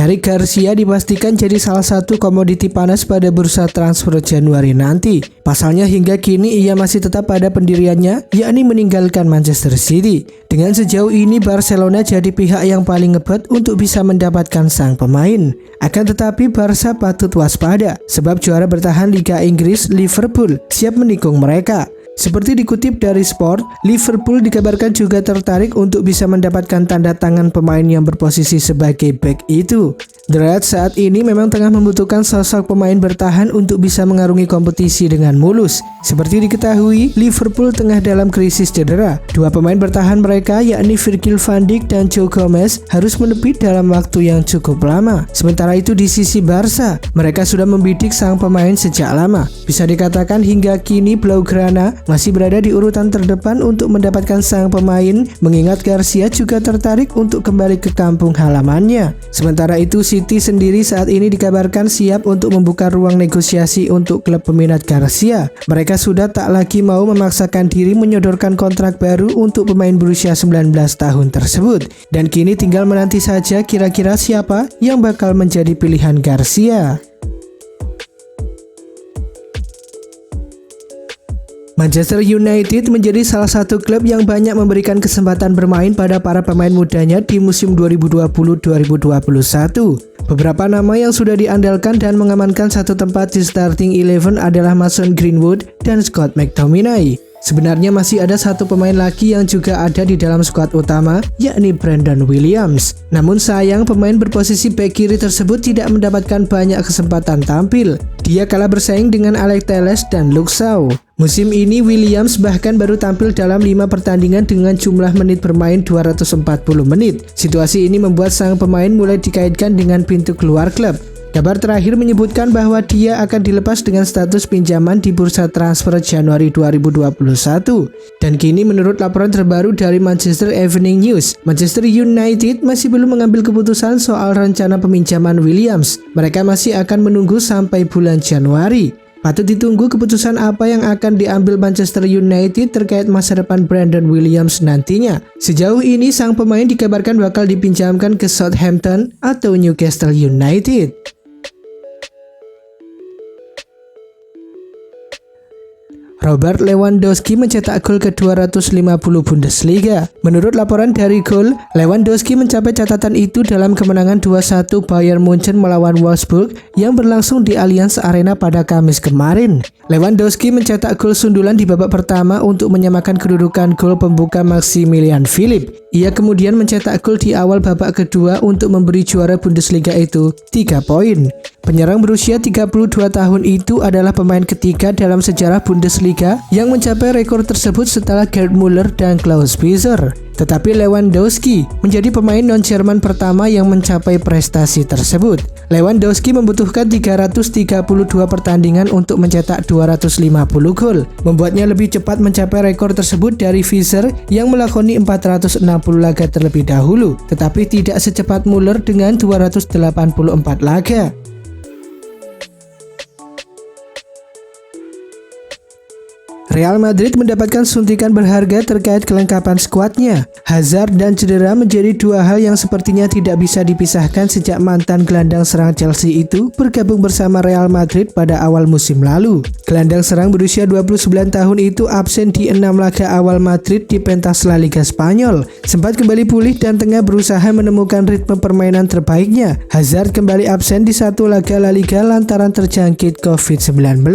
Eric Garcia dipastikan jadi salah satu komoditi panas pada bursa transfer Januari nanti. Pasalnya hingga kini ia masih tetap pada pendiriannya, yakni meninggalkan Manchester City. Dengan sejauh ini Barcelona jadi pihak yang paling ngebet untuk bisa mendapatkan sang pemain. Akan tetapi Barca patut waspada, sebab juara bertahan Liga Inggris Liverpool siap menikung mereka. Seperti dikutip dari Sport, Liverpool dikabarkan juga tertarik untuk bisa mendapatkan tanda tangan pemain yang berposisi sebagai back itu. The Reds saat ini memang tengah membutuhkan sosok pemain bertahan untuk bisa mengarungi kompetisi dengan mulus. Seperti diketahui, Liverpool tengah dalam krisis cedera. Dua pemain bertahan mereka yakni Virgil van Dijk dan Joe Gomez harus menepi dalam waktu yang cukup lama. Sementara itu di sisi Barca, mereka sudah membidik sang pemain sejak lama. Bisa dikatakan hingga kini Blaugrana masih berada di urutan terdepan untuk mendapatkan sang pemain, mengingat Garcia juga tertarik untuk kembali ke kampung halamannya. Sementara itu City sendiri saat ini dikabarkan siap untuk membuka ruang negosiasi untuk klub peminat Garcia. Mereka sudah tak lagi mau memaksakan diri menyodorkan kontrak baru untuk pemain berusia 19 tahun tersebut. Dan kini tinggal menanti saja kira-kira siapa yang bakal menjadi pilihan Garcia. Manchester United menjadi salah satu klub yang banyak memberikan kesempatan bermain pada para pemain mudanya di musim 2020-2021. Beberapa nama yang sudah diandalkan dan mengamankan satu tempat di starting 11 adalah Mason Greenwood dan Scott McTominay. Sebenarnya masih ada satu pemain lagi yang juga ada di dalam skuad utama, yakni Brandon Williams. Namun sayang pemain berposisi bek kiri tersebut tidak mendapatkan banyak kesempatan tampil. Dia kalah bersaing dengan Alex Telles dan Luke Shaw. Musim ini Williams bahkan baru tampil dalam 5 pertandingan dengan jumlah menit bermain 240 menit. Situasi ini membuat sang pemain mulai dikaitkan dengan pintu keluar klub. Kabar terakhir menyebutkan bahwa dia akan dilepas dengan status pinjaman di bursa transfer Januari 2021. Dan kini menurut laporan terbaru dari Manchester Evening News, Manchester United masih belum mengambil keputusan soal rencana peminjaman Williams. Mereka masih akan menunggu sampai bulan Januari. Patut ditunggu keputusan apa yang akan diambil Manchester United terkait masa depan Brandon Williams nantinya. Sejauh ini sang pemain dikabarkan bakal dipinjamkan ke Southampton atau Newcastle United. Robert Lewandowski mencetak gol ke-250 Bundesliga. Menurut laporan dari Goal, Lewandowski mencapai catatan itu dalam kemenangan 2-1 Bayern Munchen melawan Wolfsburg yang berlangsung di Allianz Arena pada Kamis kemarin. Lewandowski mencetak gol sundulan di babak pertama untuk menyamakan kedudukan gol pembuka Maximilian Philipp. Ia kemudian mencetak gol di awal babak kedua untuk memberi juara Bundesliga itu 3 poin. Penyerang berusia 32 tahun itu adalah pemain ketiga dalam sejarah Bundesliga yang mencapai rekor tersebut setelah Gerd Müller dan Klaus Fischer. Tetapi Lewandowski menjadi pemain non-Jerman pertama yang mencapai prestasi tersebut. Lewandowski membutuhkan 332 pertandingan untuk mencetak 250 gol, membuatnya lebih cepat mencapai rekor tersebut dari Fischer yang melakoni 460 laga terlebih dahulu, tetapi tidak secepat Müller dengan 284 laga. Real Madrid mendapatkan suntikan berharga terkait kelengkapan skuadnya. Hazard dan cedera menjadi dua hal yang sepertinya tidak bisa dipisahkan sejak mantan gelandang serang Chelsea itu bergabung bersama Real Madrid pada awal musim lalu. Gelandang serang berusia 29 tahun itu absen di 6 laga awal Madrid di pentas La Liga Spanyol. Sempat kembali pulih dan tengah berusaha menemukan ritme permainan terbaiknya. Hazard kembali absen di 1 laga La Liga lantaran terjangkit COVID-19.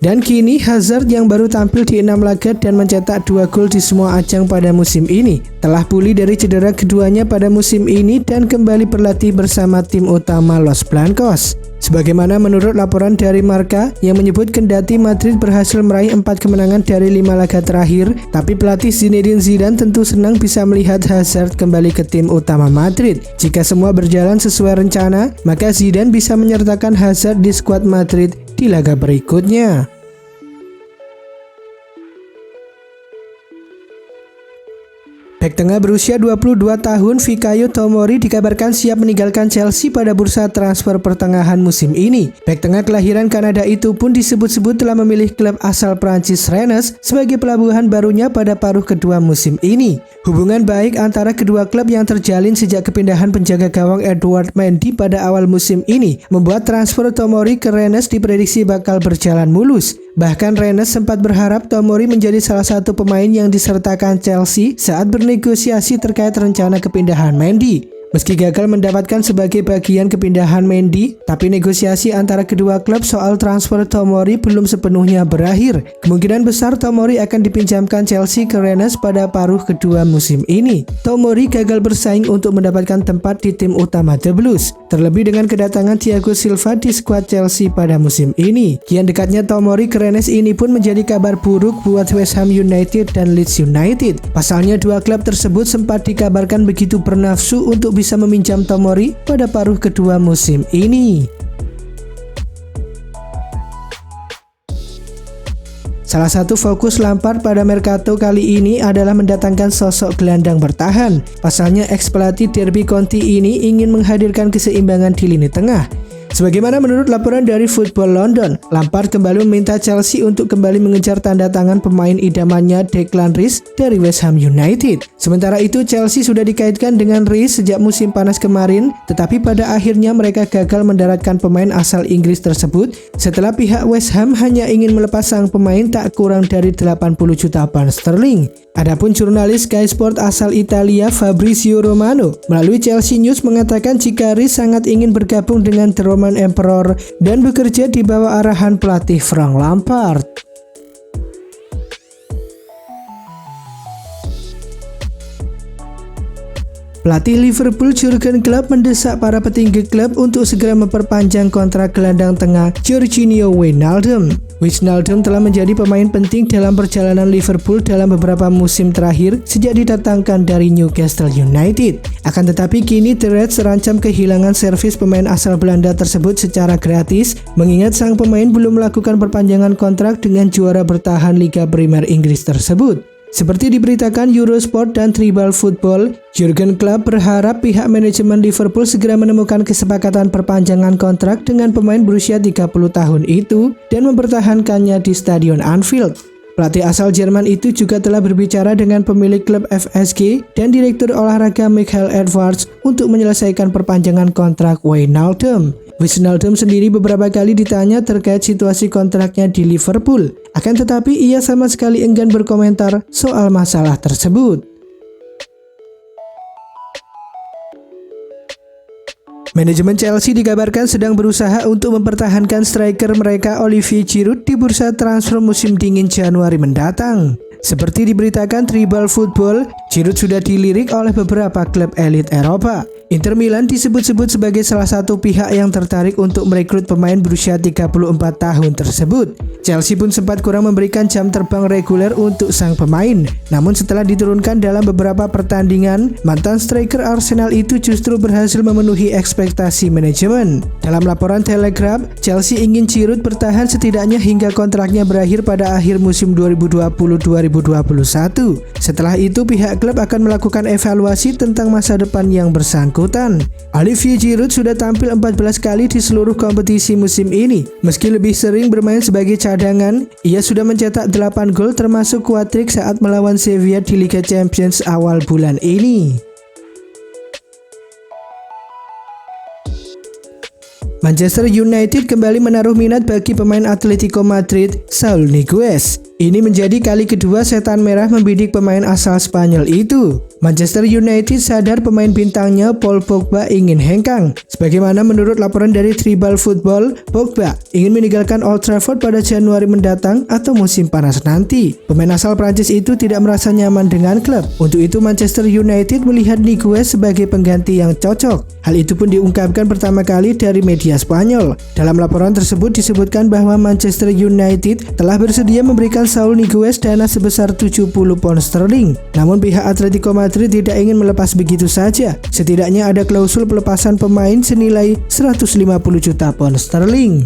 Dan kini Hazard yang baru tampil di 6 laga dan mencetak 2 gol di semua ajang pada musim ini telah pulih dari cedera keduanya pada musim ini dan kembali berlatih bersama tim utama Los Blancos. Sebagaimana menurut laporan dari Marca yang menyebut kendati Madrid berhasil meraih 4 kemenangan dari 5 laga terakhir, tapi pelatih Zinedine Zidane tentu senang bisa melihat Hazard kembali ke tim utama Madrid. Jika semua berjalan sesuai rencana, maka Zidane bisa menyertakan Hazard di skuad Madrid di laga berikutnya. Bek tengah berusia 22 tahun Fikayo Tomori dikabarkan siap meninggalkan Chelsea pada bursa transfer pertengahan musim ini. Bek tengah kelahiran Kanada itu pun disebut-sebut telah memilih klub asal Prancis Rennes sebagai pelabuhan barunya pada paruh kedua musim ini. Hubungan baik antara kedua klub yang terjalin sejak kepindahan penjaga gawang Edouard Mendy pada awal musim ini membuat transfer Tomori ke Rennes diprediksi bakal berjalan mulus. Bahkan Rennes sempat berharap Tomori menjadi salah satu pemain yang disertakan Chelsea saat bernegosiasi terkait rencana kepindahan Mendy. Meski gagal mendapatkan sebagai bagian kepindahan Mendy, tapi negosiasi antara kedua klub soal transfer Tomori belum sepenuhnya berakhir. Kemungkinan besar Tomori akan dipinjamkan Chelsea ke Rennes pada paruh kedua musim ini. Tomori gagal bersaing untuk mendapatkan tempat di tim utama The Blues, terlebih dengan kedatangan Thiago Silva di skuad Chelsea pada musim ini. Kian dekatnya Tomori ke Rennes ini pun menjadi kabar buruk buat West Ham United dan Leeds United. Pasalnya dua klub tersebut sempat dikabarkan begitu bernafsu untuk bisa meminjam Tomori pada paruh kedua musim ini. Salah satu fokus Lampard pada Mercato kali ini adalah mendatangkan sosok gelandang bertahan. Pasalnya ex-pelatih Derby County ini ingin menghadirkan keseimbangan di lini tengah. Sebagaimana menurut laporan dari Football London, Lampard kembali meminta Chelsea untuk kembali mengejar tanda tangan pemain idamannya Declan Rice dari West Ham United. Sementara itu Chelsea sudah dikaitkan dengan Rice sejak musim panas kemarin, tetapi pada akhirnya mereka gagal mendaratkan pemain asal Inggris tersebut setelah pihak West Ham hanya ingin melepas sang pemain tak kurang dari 80 juta pound sterling. Adapun jurnalis Sky Sport asal Italia Fabrizio Romano melalui Chelsea News mengatakan jika Rice sangat ingin bergabung dengan The Roman Emperor dan bekerja di bawah arahan pelatih Frank Lampard. Pelatih Liverpool Jurgen Klopp mendesak para petinggi klub untuk segera memperpanjang kontrak gelandang tengah Georginio Wijnaldum. Wijnaldum telah menjadi pemain penting dalam perjalanan Liverpool dalam beberapa musim terakhir sejak didatangkan dari Newcastle United. Akan tetapi kini The Reds terancam kehilangan servis pemain asal Belanda tersebut secara gratis, mengingat sang pemain belum melakukan perpanjangan kontrak dengan juara bertahan Liga Primer Inggris tersebut. Seperti diberitakan Eurosport dan Tribal Football, Jurgen Klopp berharap pihak manajemen Liverpool segera menemukan kesepakatan perpanjangan kontrak dengan pemain berusia 30 tahun itu dan mempertahankannya di Stadion Anfield. Pelatih asal Jerman itu juga telah berbicara dengan pemilik klub FSG dan direktur olahraga Michael Edwards untuk menyelesaikan perpanjangan kontrak Wijnaldum. Wijnaldum sendiri beberapa kali ditanya terkait situasi kontraknya di Liverpool, akan tetapi ia sama sekali enggan berkomentar soal masalah tersebut. Manajemen Chelsea dikabarkan sedang berusaha untuk mempertahankan striker mereka Olivier Giroud di bursa transfer musim dingin Januari mendatang. Seperti diberitakan Tribal Football, Giroud sudah dilirik oleh beberapa klub elit Eropa. Inter Milan disebut-sebut sebagai salah satu pihak yang tertarik untuk merekrut pemain berusia 34 tahun tersebut. Chelsea pun sempat kurang memberikan jam terbang reguler untuk sang pemain. Namun setelah diturunkan dalam beberapa pertandingan, mantan striker Arsenal itu justru berhasil memenuhi ekspektasi manajemen. Dalam laporan Telegraph, Chelsea ingin Giroud bertahan setidaknya hingga kontraknya berakhir pada akhir musim 2020-2021. Setelah itu pihak klub akan melakukan evaluasi tentang masa depan yang bersangkutan. Olivier Giroud sudah tampil 14 kali di seluruh kompetisi musim ini. Meski lebih sering bermain sebagai cadangan, ia sudah mencetak 8 gol termasuk hat-trick saat melawan Sevilla di Liga Champions awal bulan ini. Manchester United kembali menaruh minat bagi pemain Atletico Madrid, Saul Niguez. Ini menjadi kali kedua setan merah membidik pemain asal Spanyol itu. Manchester United sadar pemain bintangnya Paul Pogba ingin hengkang. Sebagaimana menurut laporan dari Tribal Football, Pogba ingin meninggalkan Old Trafford pada Januari mendatang atau musim panas nanti. Pemain asal Prancis itu tidak merasa nyaman dengan klub. Untuk itu Manchester United melihat Niguez sebagai pengganti yang cocok. Hal itu pun diungkapkan pertama kali dari media Spanyol. Dalam laporan tersebut disebutkan bahwa Manchester United telah bersedia memberikan Saul Niguez dana sebesar 70 pound sterling. Namun pihak Atletico Madrid tidak ingin melepas begitu saja. Setidaknya ada klausul pelepasan pemain senilai 150 juta pound sterling.